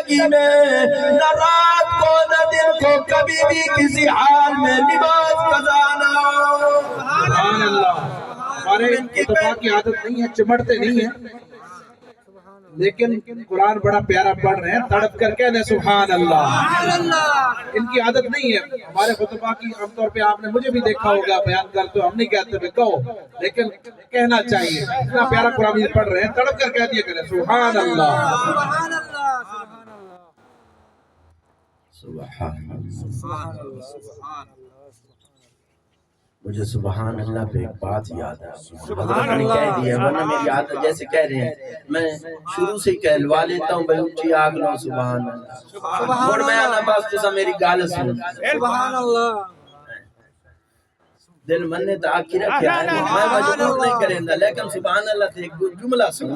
زندگی میں نہ رات کو نہ دن کو کبھی بھی کسی حال میں نماز قضا نہ ہو۔ سبحان اللہ۔ ہمارے خطبہ کی عادت نہیں ہے، چمٹتے نہیں ہیں، لیکن قرآن بڑا پیارا پڑھ رہے ہیں، تڑپ کر کہنے سبحان اللہ۔ ان کی عادت نہیں ہے ہمارے خطبہ کی۔ عام طور پہ آپ نے مجھے بھی دیکھا ہوگا بیان کرتے ہو، ہم نہیں کہتے بھی کہو، لیکن کہنا چاہیے۔ اتنا پیارا قرآن پڑھ رہے ہیں، تڑپ کر کہہ دیا کریں سبحان اللہ۔ سبحان اللہ سبحان اللہ۔ مجھے سبحان اللہ پہ ایک بات یاد ہے، حضرت نے کہہ دیا، ورنہ میری عادت جیسے کہہ رہے ہیں میں شروع سے کہلوا لیتا ہوں بھائی اچھی آگ لو سبحان اللہ، اور میں آنا بس تو سا میری گال سن سبحان اللہ۔ دل مننے تا آکی رکھے آئے میں مجبور نہیں کریں گا، لیکن سبحان اللہ سے ایک جملہ سن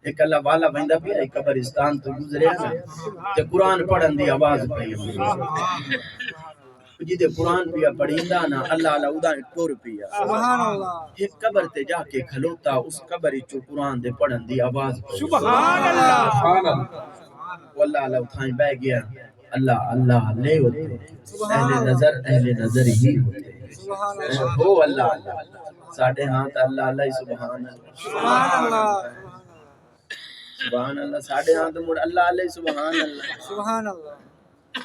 ایک اللہ والا بندہ بھی ہے قبرستان تو گزرے ہیں کہ قرآن پڑھن دی آواز پہ جیدے قرآن پیا پڑھیندہ نا اللہ علیہ ادا ٹور پیا سبحان اللہ۔ ایک قبر تے جا کے کھلوتا اس قبر چو قرآن دے پڑھن دی آواز سبحان اللہ۔ واللہ علیہ اتھائیں بہ گیا اللہ اللہ لے ہوتے اہل نظر ہی ہوتے ہو اللہ اللہ ساڑھے ہاتھ اللہ اللہ سبحان اللہ سبحان اللہ۔ سبحان اللہ ساڑھے ہاتھ مڑ اللہ علیہ سبحان اللہ سبحان اللہ۔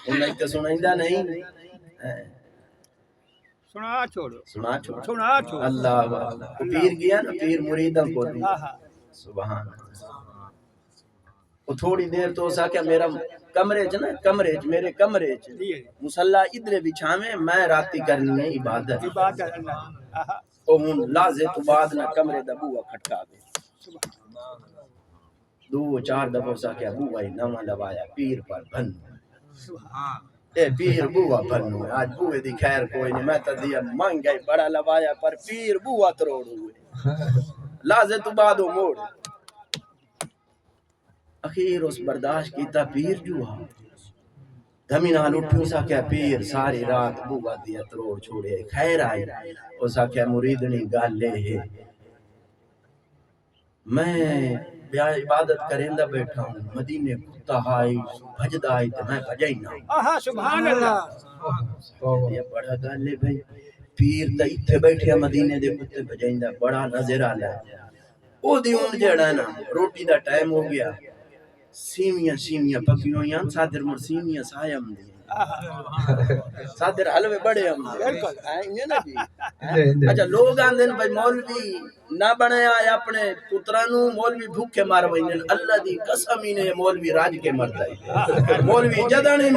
انہیں تو سنائندہ نہیں سنا چھوڑو سنا چھوڑ سنا چھوڑو اللہ پیر گیا نا پیر مریدوں کو دی سبحان اللہ وہ تھوڑی دیر تو سا کیا میرا کمرے چ نا کمرے چ میرے کمرے چ مصلی ادھر بچھاویں میں راتی کرنی ہے عبادت او ہن لازے تو بعد نہ کمرے دا بوا کھٹکا دے دو چار دفعہ سا کیا بوا ہی نواں لوایا پیر پر بن اے پیر بوا بنو آج بوے دی خیر کوئی نہیں میں تا دیا مانگا ہی بڑا لوایا پر پیر بوا تروڑ ہوئے لازے تو بعد ہو موڑ اخیر اس برداشت کیتا پیر جو ہاں دھمی نال اٹھو سا کیا پیر ساری رات بوا دیا تروڑ چھوڑے خیر آئی او سا کیا مریدنی گال لے ہے میں بیا عبادت کرندہ بیٹھا ہوں مدینے کتا آئی بھجد آئی تو میں بھجائی نہ سبحان اللہ۔ یہ بڑا گال لے بھائی پیر تا اتھے بیٹھے مدینے دے کتے بھجائندہ بڑا نظر آلہ او دی ان جڑا نا روٹی دا ٹائم ہو گیا سیمیاں پکیوں یاں سادر مر سیمیاں سایم دی سادر حلوے بڑے ہم آئیں نا جی اچھا لوگ آن دن بھائی مولوی نہ بنے آئے اپنے پترانو مولوی بھوک کے مار بھائی اللہ دی قسم ہی نے مولوی راج کے مرد ہے مولوی جدہ نہیں